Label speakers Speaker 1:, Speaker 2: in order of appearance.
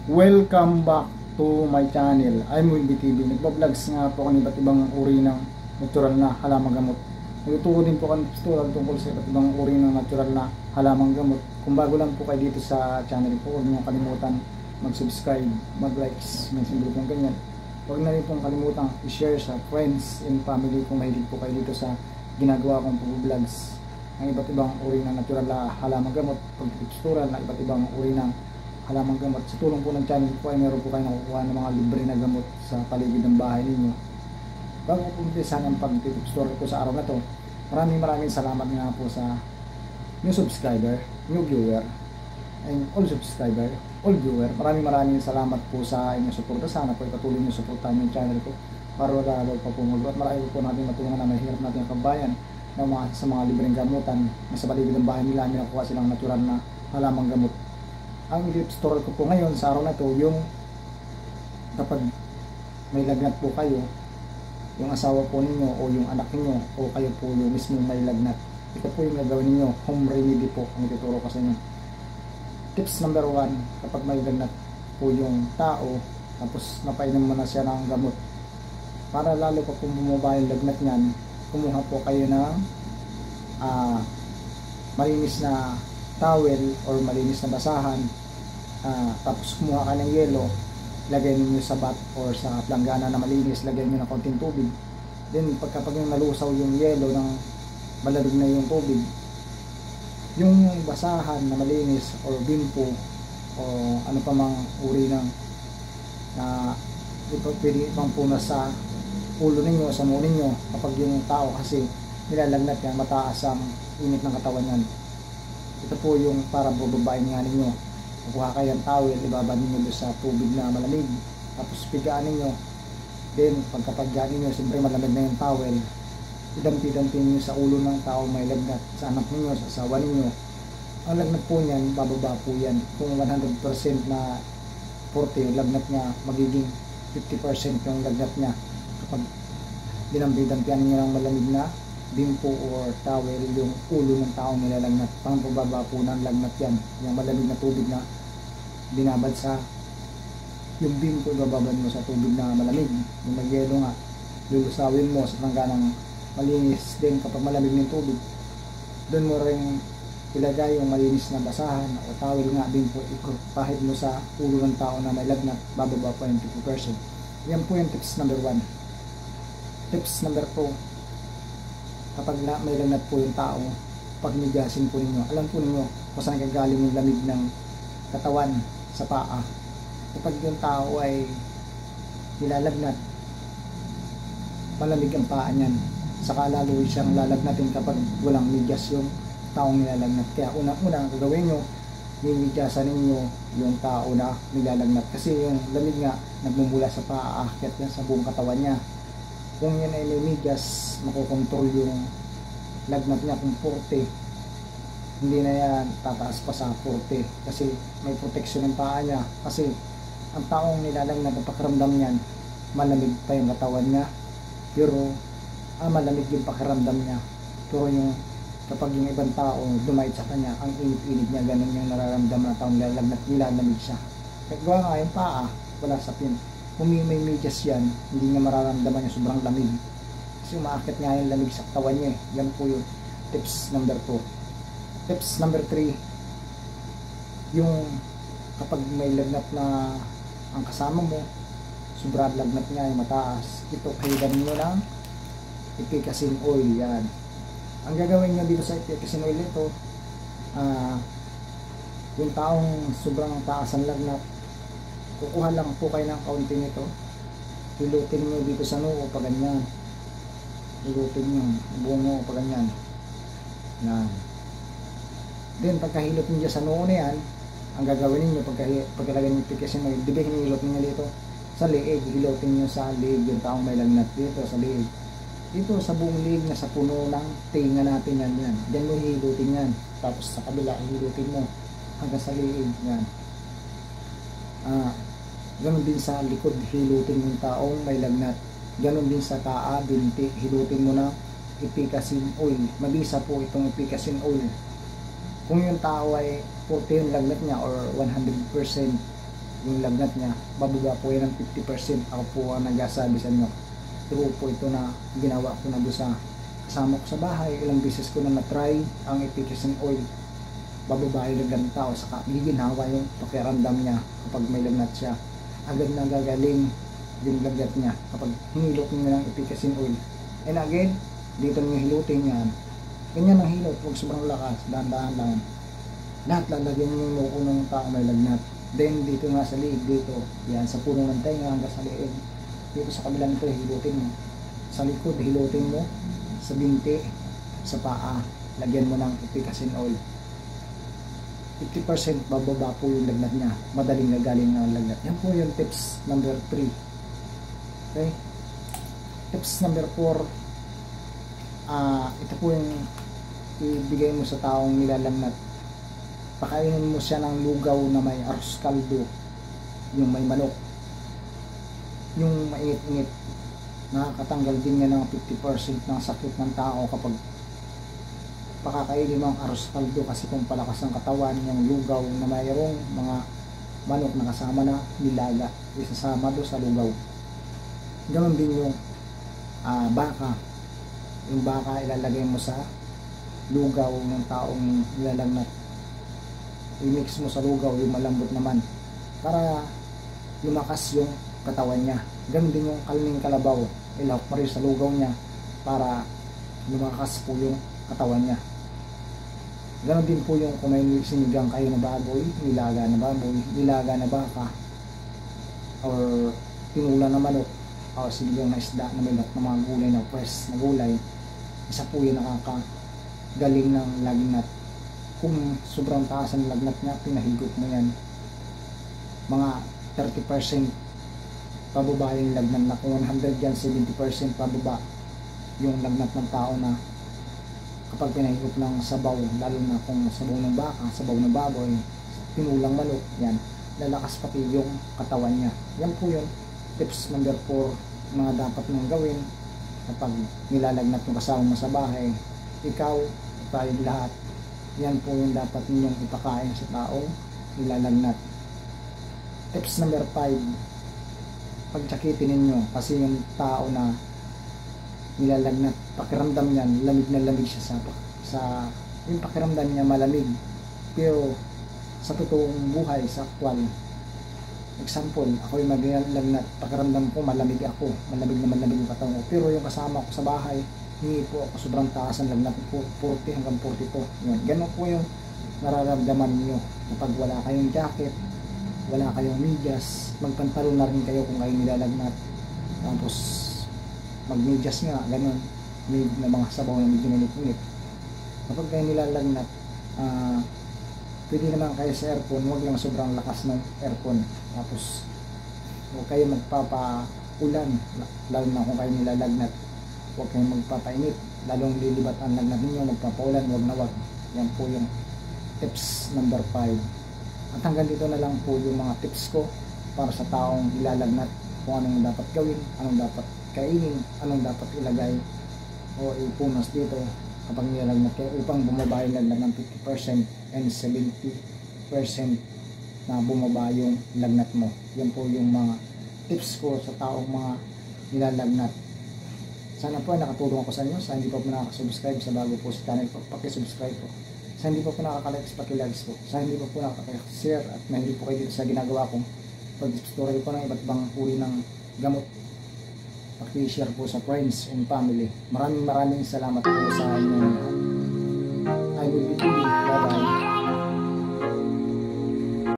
Speaker 1: Welcome back to my channel. I'm Windy TV. Nagpa-vlogs nga po ako ng iba't ibang uri ng natural na halamang gamot. Nagtuturo din po ako ng tutorial tungkol sa iba't ibang uri ng natural na halamang gamot. Kung bago lang po kayo dito sa channel ko, huwag niyo kalimutan mag-subscribe, mag-likes, may simbolo pong ganyan. Huwag na rin pong kalimutan i-share sa friends and family kung mahilig po kayo dito sa ginagawa kong vlogs ng iba't ibang uri ng natural na halamang gamot, pag-tutorial na iba't ibang uri ng halamang gamot. Sa tulong po ng channel ko ay meron po kayo nakukuha ng mga libre na gamot sa paligid ng bahay ninyo. Bago po umpisahan ang pag-tutorial ko sa araw na to, maraming salamat nga po sa new subscriber, new viewer, and all subscriber, all viewer. Maraming salamat po sa inyong suporta. Sana po ipatuloy niyo suportahan yung channel ko para lalo pa po mag-grow at marami po natin matulungan na mahirap natin ang kabayan ng sa mga libreng gamutan na sa paligid ng bahay nila may nakuha silang natural na halamang gamot. Ang tutorial ko po ngayon sa araw na to, yung kapag may lagnat po kayo, yung asawa po ninyo o yung anak niyo o kayo po yung mismo may lagnat, ito po yung gagawin niyo, home remedy po ang ituturo ko sa inyo. Tips number 1, kapag may lagnat po yung tao tapos napainom mo na siya ng gamot, para lalo pa kung bumaba yung lagnat niyan, kumuha po kayo ng malinis na towel or malinis na basahan, tapos kumuha ka ng yelo, lagay niyo sa bat or sa planggana na malinis, lagay niyo ng konting tubig. Then pagkapag yung nalusaw yung yelo ng malamig na yung tubig, yung basahan na malinis or bimpo o ano pa mang uri ng na pwede pang punas sa ulo ninyo, sa mukha ninyo, kapag yung tao kasi nilalagnat yan, mataas ang init ng katawan yan. Ito po yung para bababain nga ninyo. Kukuha kayo ng towel, ibabad ninyo sa tubig na malamig, tapos pigaan ninyo. Then pagkapagyan ninyo, siyempre malamig na yung towel, idampi-dampi ninyo sa ulo ng tao may lagnat, sa anak ninyo, sa asawa ninyo. Ang lagnat po niyan, bababa po yan. Kung 100% na 40 yung lagnat niya, magiging 50% yung lagnat niya kapag dinampi-dampian ninyo ng malamig na bimpo or towel yung ulo ng taong nilalagnat. Pang pababa po ng lagnat yan, yung malamig na tubig na binabad sa yung bimpo, bababad mo sa tubig na malamig, yung may yelo nga, lulusawin mo sa tangganang malinis. Din kapag malamig ng tubig, doon mo rin ilagay yung malinis na basahan o towel nga, bimpo, ipahid mo sa ulo ng tao na may lagnat, bababa po yung 50%. Yan po yung tips number 1. Tips number 2, kapag may lagnat po yung tao, pagmigasin po ninyo, alam po ninyo kung saan gagaling yung lamig ng katawan sa paa. Kapag yung tao ay nilalagnat, malamig ang paa niyan, saka lalo siyang lalagnatin kapag walang migas yung taong nilalagnat. Kaya unang gagawin nyo, mimigyasan ninyo yung tao na nilalagnat, kasi yung lamig nga nagmumula sa paa, aakyat yan sa buong katawan niya. Kung yan ay may migas, makokontrol yung lagnat niya. Kung 40, hindi na yan tataas pa sa 40 kasi may protection ng paa niya. Kasi ang taong nilalagnat, ang pakiramdam niyan, malamig pa yung katawan niya, pero malamig yung pakiramdam niya. Pero yung kapag yung ibang tao dumait sa kanya, ang init-init niya, ganun yung nararamdaman ng taong nilalagnat, nilalamig siya. Kaya gawa nga yung paa, wala sa pin. Kung may medyas yan, hindi niya mararamdaman yung sobrang lamig kasi umaakit nga yung lamig sa katawan niya. Yan po yung tips number 2. Tips number 3, yung kapag may lagnat na ang kasama mo, sobrang lagnat niya yung mataas, ito kailan nyo lang ipikasin oil. Yan ang gagawin nyo dito sa ipikasin oil. Ito yung taong sobrang taas ang lagnat, kukuha lang po kayo ng kaunti nito, hilutin nyo dito sa noo pa ganyan, hilutin nyo buong noo pa ganyan. Yan. Then pagkahilot nyo sa noo na yan, ang gagawin niyo pagkalagay nyo pikisin mo, diba hinihilot nyo dito sa liig, hilutin nyo sa liig yung taong may lagnat, dito sa liig, dito sa buong liig na sa puno ng tinga natin yan, yan. Diyan mo hilutin yan, tapos sa kabila hilutin mo hanggang sa liig. Yan. Ganon din sa likod, hilutin yung taong may lagnat. Ganon din sa taa, binti, hilutin mo na ipikasin oil. Mabisa po itong ipikasin oil. Kung yung tao ay 40 yung lagnat niya or 100%, yung lagnat niya, bababa po yan ng 50%. Ako po ang nagsasabi sa inyo. True po ito na ginawa ko na doon sa kasama ko sa bahay. Ilang beses ko na na-try ang efficacy oil. Bababa yung lagnat ng tao, saka giginhawa yung pakiramdam niya kapag may lagnat siya. Agad na gagaling yung lagnat niya kapag hinilot niyo ng efficacy oil. And again, dito niyo hilutin yan. Ganyan ang hilot, huwag sobrang lakas, dahan-dahan lang. Lahat lalagyan niyo yung muko ng tao may lagnat. Then dito nga sa liig, dito, yan sa puno ng tenga hanggang sa liig. Dito sa kabilang ito, hilutin mo. Sa likod, hilutin mo. Sa binti, sa paa, lagyan mo ng efficacy oil. 50% bababa po yung lagnat niya. Madaling gagaling ng lagnat. Yan po yung tips number 3. Okay? Tips number 4. Ito po yung ibigay mo sa taong nilalagnat. Pakainin mo siya ng lugaw na may arroz caldo, yung may manok, yung mainit-init. Nakakatanggal din niya ng 50% ng sakit ng tao kapag pakakainin mo ang arroz caldo, kasi kung palakas ng katawan, yung lugaw na mayroong mga manok na kasama na nilaga, isasama doon sa lugaw. Ganon din yung baka. Yung baka ilalagay mo sa lugaw ng taong nilalagnat. I-mix mo sa lugaw yung malambot naman para lumakas yung katawan niya. Ganon din yung kalming kalabaw, ilawak mo rin sa lugaw niya para lumakas po yung katawan niya. Ganon din po yung kung may sinigang kayo na baboy, nilaga na baboy, nilaga na baka, or tinula na manok, o sinigang na isda na may mga gulay na press na gulay. Isa po yung nakakagaling ng lagnat. Kung sobrang taas ang lagnat niya, pinahigop mo yan, mga 30% pababa yung lagnat na. Kung 100 yan, 70% pababa yung lagnat ng tao na kapag pinahigop ng sabaw, lalo na kung sabaw ng baka, sabaw ng baboy, tinulang manok, yan, lalakas pati yung katawan niya. Yan po yung tips number 4 mga dapat mong gawin kapag nilalagnat yung kasama mo sa bahay. Ikaw, tayong lahat, yan po yung dapat ninyong ipakain sa taong nilalagnat. Tips number 5, pagtsakitin ninyo, kasi yung tao na nilalagnat, pakiramdam niyan, lamig na lamig siya sa yung pakiramdam niya malamig, pero sa totoong buhay, sa aktwal, example, ako yung nilalagnat, pakiramdam ko malamig ako, malamig yung katawan ko, pero yung kasama ko sa bahay, hindi po ako sobrang taas ang lagnat ko, 40 hanggang 42. Yun. Ganun po yung nararamdaman nyo kapag wala kayong jacket, wala kayong medyas, magpantalon na rin kayo kung kayo nilalagnat, tapos magmedyas nga, ganun, may na mga sabaw na medyo mainit-init. Kapag kayo nilalagnat, pwede naman kayo sa aircon, huwag lang sobrang lakas ng aircon, tapos huwag kayo magpapaulan, lalo na kung kayo nilalagnat. Huwag kayong magpapainit, lalong lilibat ang lagnat ninyo, magpapaulan, huwag na huwag. Yan po yung tips number 5. At hanggang dito na lang po yung mga tips ko para sa taong nilalagnat, kung anong dapat gawin, anong dapat kainin, anong dapat ilagay o ipunas dito kapag nilalagnat kayo upang bumaba yung lagnat ng 50% and 70% na bumaba yung lagnat mo. Yan po yung mga tips ko sa taong mga nilalagnat. Sana po nakatulong ako sa inyo. Sa hindi pa po nakaka-subscribe sa bago po sa channel po, paki-subscribe po. Sa hindi pa po nakaka-likes, paki-likes po. Sa hindi pa po nakaka-share at mahilig po kayo dito sa ginagawa kong pag-tutorial ko ng iba't ibang uri ng gamot, paki-share po sa friends and family. Maraming salamat po sa inyo.